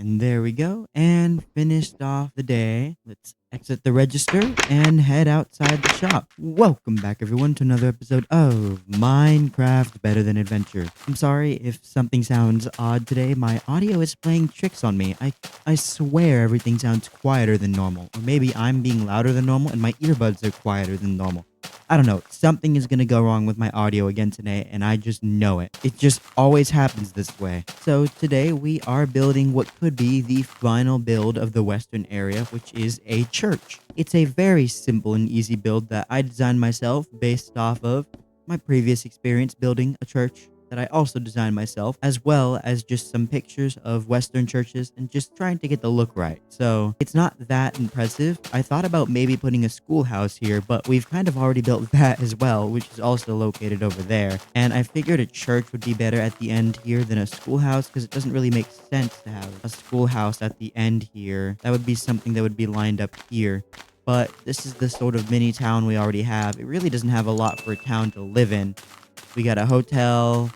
And there we go. And finished off the day. Let's exit the register and head outside the shop. Welcome back, everyone, to another episode of Minecraft Better Than Adventure. I'm sorry if something sounds odd today. My audio is playing tricks on me. I swear everything sounds quieter than normal. Or maybe I'm being louder than normal and my earbuds are quieter than normal. I don't know. Something is going to go wrong with my audio again today, and I just know it. It just always happens this way. So today we are building what could be the final build of the western area, which is a church. It's a very simple and easy build that I designed myself based off of my previous experience building a church that I also designed myself, as well as just some pictures of Western churches and just trying to get the look right. So it's not that impressive. I thought about maybe putting a schoolhouse here, but we've kind of already built that as well, which is also located over there. And I figured a church would be better at the end here than a schoolhouse because it doesn't really make sense to have a schoolhouse at the end here. That would be something that would be lined up here. But this is the sort of mini town we already have. It really doesn't have a lot for a town to live in. We got a hotel.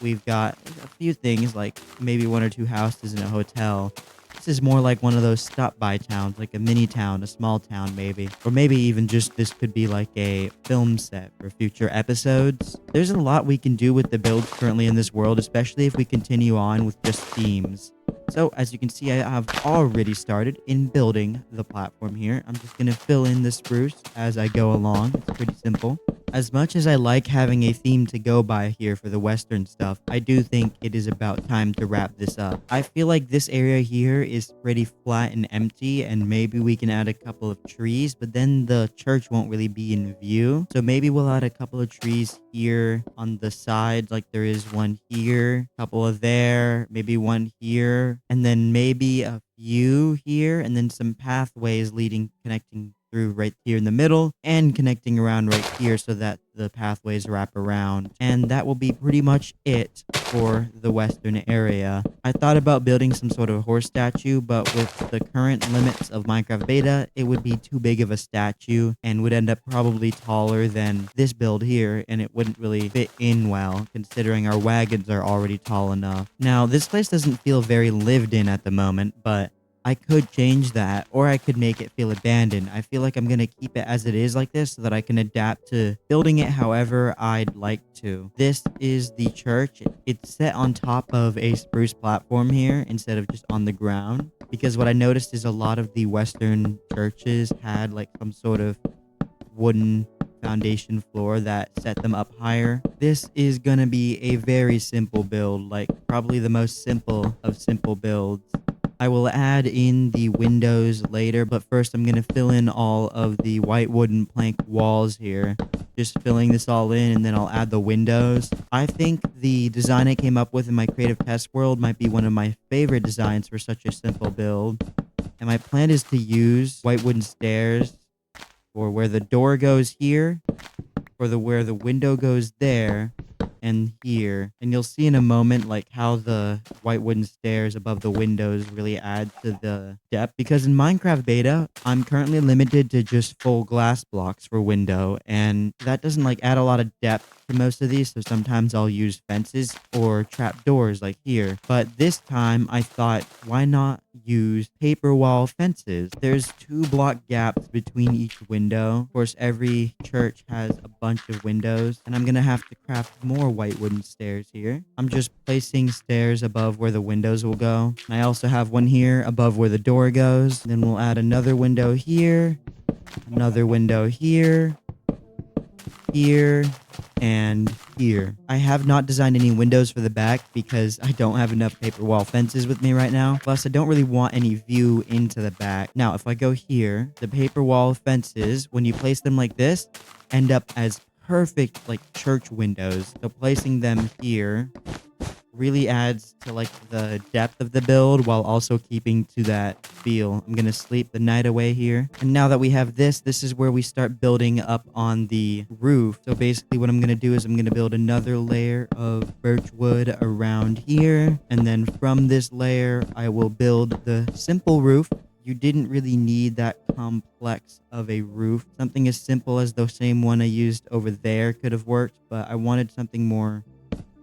We've got a few things like maybe one or two houses in a hotel. This is more like one of those stop-by towns, like a mini town, a small town maybe. Or maybe even just this could be like a film set for future episodes. There's a lot we can do with the builds currently in this world, especially if we continue on with just themes. So as you can see, I have already started in building the platform here. I'm just going to fill in the spruce as I go along. It's pretty simple. As much as I like having a theme to go by here for the western stuff, I do think it is about time to wrap this up. I feel like this area here is pretty flat and empty, and maybe we can add a couple of trees, but then the church won't really be in view. So maybe we'll add a couple of trees here on the sides, like there is one here, a couple of there, maybe one here, and then maybe a few here, and then some pathways connecting through right here in the middle and connecting around right here so that the pathways wrap around. And that will be pretty much it for the western area. I thought about building some sort of horse statue, but with the current limits of Minecraft beta, it would be too big of a statue and would end up probably taller than this build here, and it wouldn't really fit in well considering our wagons are already tall enough. Now, this place doesn't feel very lived in at the moment, but I could change that, or I could make it feel abandoned. I feel like I'm going to keep it as it is like this so that I can adapt to building it however I'd like to. This is the church. It's set on top of a spruce platform here instead of just on the ground. Because what I noticed is a lot of the Western churches had like some sort of wooden foundation floor that set them up higher. This is going to be a very simple build, like probably the most simple of simple builds. I will add in the windows later, but first I'm going to fill in all of the white wooden plank walls here. Just filling this all in, and then I'll add the windows. I think the design I came up with in my creative test world might be one of my favorite designs for such a simple build. And my plan is to use white wooden stairs for where the door goes here, for where the window goes there, and here. And you'll see in a moment like how the white wooden stairs above the windows really add to the depth, because in Minecraft beta I'm currently limited to just full glass blocks for window, and that doesn't like add a lot of depth to most of these, so sometimes I'll use fences or trap doors like here. But this time I thought, why not use paper wall fences? There's 2 block gaps between each window. Of course, every church has a bunch of windows, and I'm gonna have to craft more white wooden stairs here. I'm just placing stairs above where the windows will go. And I also have one here above where the door goes. Then we'll add another window here, another window here, here, and here. I have not designed any windows for the back because I don't have enough paper wall fences with me right now. Plus, I don't really want any view into the back. Now, if I go here, the paper wall fences, when you place them like this, end up as perfect like church windows. So placing them here really adds to like the depth of the build while also keeping to that feel. I'm gonna sleep the night away here. And now that we have this is where we start building up on the roof. So basically what I'm gonna do is I'm gonna build another layer of birch wood around here, and then from this layer I will build the simple roof. You didn't really need that complex of a roof. Something as simple as the same one I used over there could have worked, but I wanted something more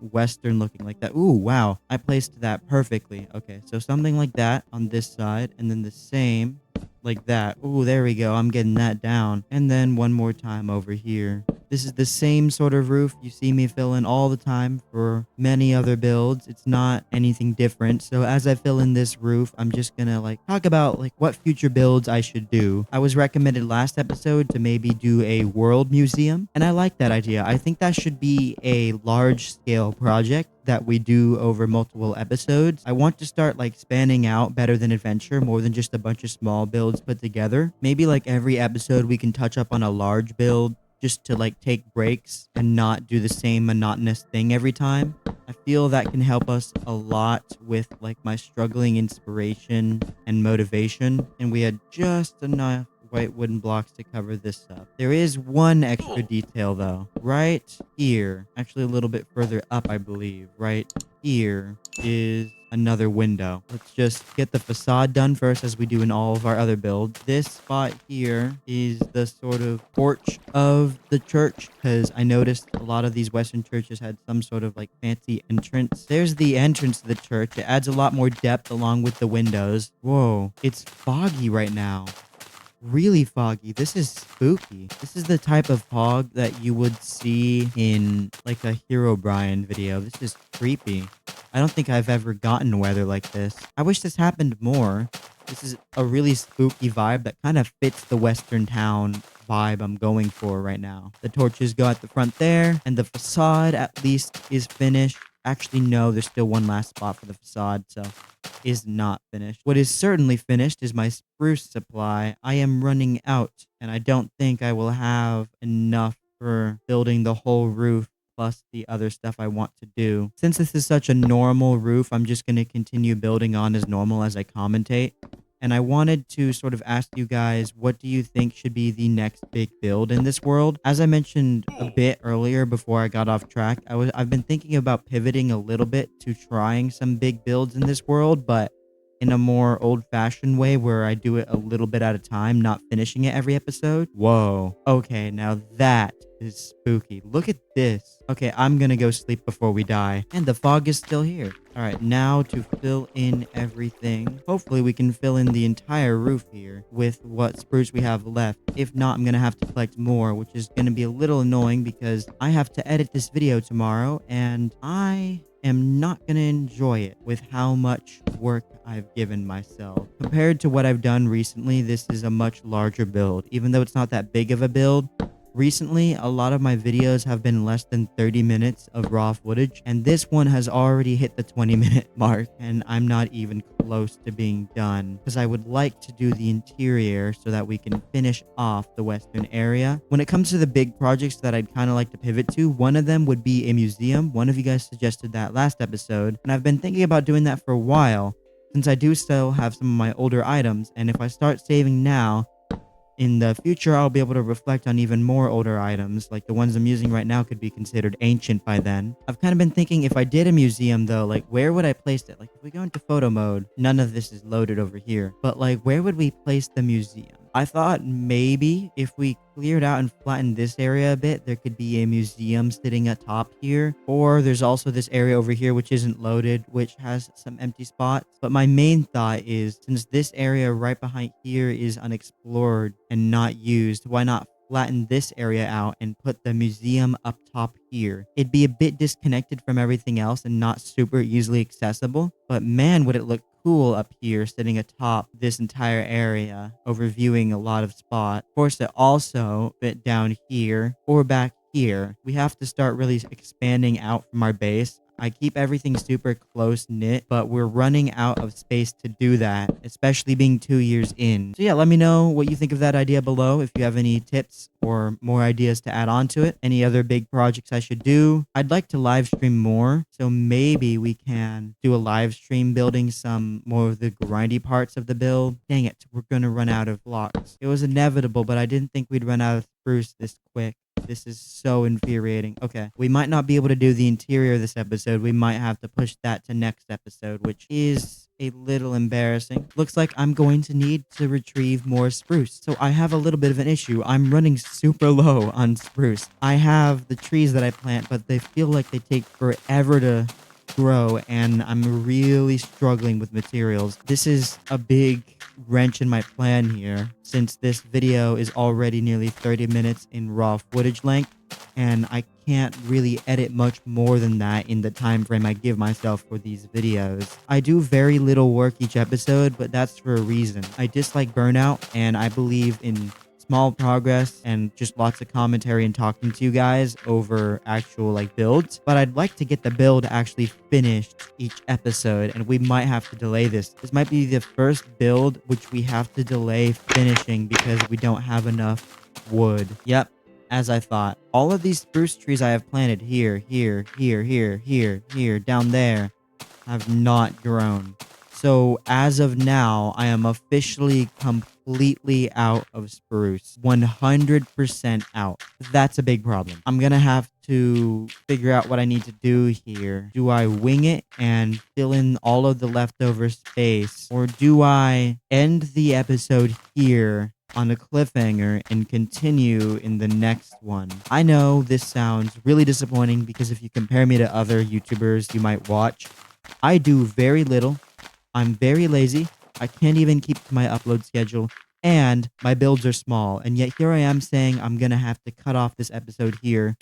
western looking like that. Ooh, wow. I placed that perfectly. Okay, so something like that on this side, and then the same like that. Ooh, there we go. I'm getting that down. And then one more time over here. This is the same sort of roof you see me fill in all the time for many other builds. It's not anything different. So as I fill in this roof, I'm just gonna like talk about like what future builds I should do. I was recommended last episode to maybe do a world museum, and I like that idea. I think that should be a large scale project that we do over multiple episodes. I want to start like spanning out better than adventure more than just a bunch of small builds put together. Maybe like every episode we can touch up on a large build just to like take breaks and not do the same monotonous thing every time. I feel that can help us a lot with like my struggling inspiration and motivation. And we had just enough white wooden blocks to cover this up. There is one extra detail though. Right here, actually a little bit further up, I believe. Right here is another window. Let's just get the facade done first as we do in all of our other builds. This spot here is the sort of porch of the church because I noticed a lot of these Western churches had some sort of like fancy entrance. There's the entrance to the church. It adds a lot more depth along with the windows. Whoa, it's foggy right now. Really foggy. This is spooky. This is the type of fog that you would see in like a Hero Brian video. This is creepy. I don't think I've ever gotten weather like this. I wish this happened more. This is a really spooky vibe that kind of fits the Western town vibe I'm going for right now. The torches go at the front there, and the facade at least is finished. Actually, no, there's still one last spot for the facade, so is not finished. What is certainly finished is my spruce supply. I am running out, and I don't think I will have enough for building the whole roof plus the other stuff I want to do. Since this is such a normal roof, I'm just going to continue building on as normal as I commentate. And I wanted to sort of ask you guys, what do you think should be the next big build in this world? As I mentioned a bit earlier before I got off track, I've been thinking about pivoting a little bit to trying some big builds in this world, but in a more old-fashioned way where I do it a little bit at a time, not finishing it every episode. Whoa. Okay, now that is spooky. Look at this. Okay, I'm gonna go sleep before we die. And the fog is still here. All right, now to fill in everything. Hopefully we can fill in the entire roof here with what spruce we have left. If not, I'm gonna have to collect more, which is gonna be a little annoying because I have to edit this video tomorrow and I am not going to enjoy it with how much work I've given myself. Compared to what I've done recently, this is a much larger build. Even though it's not that big of a build, recently a lot of my videos have been less than 30 minutes of raw footage, and this one has already hit the 20-minute mark, and I'm not even close to being done because I would like to do the interior so that we can finish off the western area. When it comes to the big projects that I'd kind of like to pivot to, one of them would be a museum. One of you guys suggested that last episode, and I've been thinking about doing that for a while since I do still have some of my older items, and if I start saving now, in the future, I'll be able to reflect on even more older items, like the ones I'm using right now could be considered ancient by then. I've kind of been thinking if I did a museum though, like where would I place it? Like if we go into photo mode, none of this is loaded over here, but like where would we place the museum? I thought maybe if we cleared out and flattened this area a bit, there could be a museum sitting atop here. Or there's also this area over here which isn't loaded, which has some empty spots. But my main thought is, since this area right behind here is unexplored and not used, why not flatten this area out and put the museum up top here? It'd be a bit disconnected from everything else and not super easily accessible, but man, would it look cool up here sitting atop this entire area, overviewing a lot of spots. Of course, it also fit down here or back here. We have to start really expanding out from our base. I keep everything super close knit, but we're running out of space to do that, especially being 2 years in. So yeah, let me know what you think of that idea below. If you have any tips or more ideas to add on to it, any other big projects I should do. I'd like to live stream more, so maybe we can do a live stream building some more of the grindy parts of the build. Dang it, we're gonna run out of blocks. It was inevitable, but I didn't think we'd run out of spruce this quick. This is so infuriating. Okay, we might not be able to do the interior of this episode. We might have to push that to next episode, which is a little embarrassing. Looks like I'm going to need to retrieve more spruce. So I have a little bit of an issue. I'm running super low on spruce. I have the trees that I plant, but they feel like they take forever to grow, and I'm really struggling with materials. This is a big wrench in my plan here, since this video is already nearly 30 minutes in raw footage length, and I can't really edit much more than that in the time frame I give myself for these videos. I do very little work each episode, but that's for a reason. I dislike burnout, and I believe in small progress and just lots of commentary and talking to you guys over actual builds. But I'd like to get the build actually finished each episode, and we might have to delay this. This might be the first build which we have to delay finishing because we don't have enough wood. Yep, as I thought. All of these spruce trees I have planted here, down there, have not grown. So as of now, I am officially completely out of spruce. 100% out. That's a big problem. I'm gonna have to figure out what I need to do here. Do I wing it and fill in all of the leftover space? Or do I end the episode here on a cliffhanger and continue in the next one? I know this sounds really disappointing because if you compare me to other YouTubers you might watch, I do very little. I'm very lazy. I can't even keep to my upload schedule, and my builds are small. And yet here I am saying I'm going to have to cut off this episode here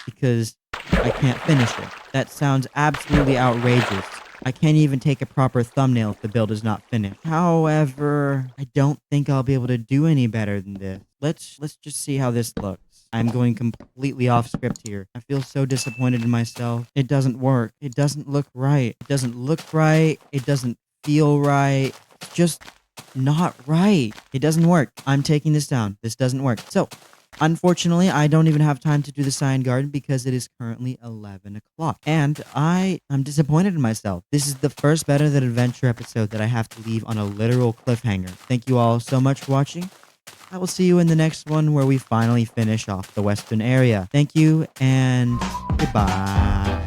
because I can't finish it. That sounds absolutely outrageous. I can't even take a proper thumbnail if the build is not finished. However, I don't think I'll be able to do any better than this. Let's just see how this looks. I'm going completely off script here. I feel so disappointed in myself. It doesn't work. It doesn't look right. It doesn't look right. It doesn't feel right. It's just not right. It doesn't work. I'm taking this down. This doesn't work. So, unfortunately, I don't even have time to do the sign garden because it is currently 11 o'clock. And I'm disappointed in myself. This is the first Better Than Adventure episode that I have to leave on a literal cliffhanger. Thank you all so much for watching. I will see you in the next one where we finally finish off the western area. Thank you and goodbye.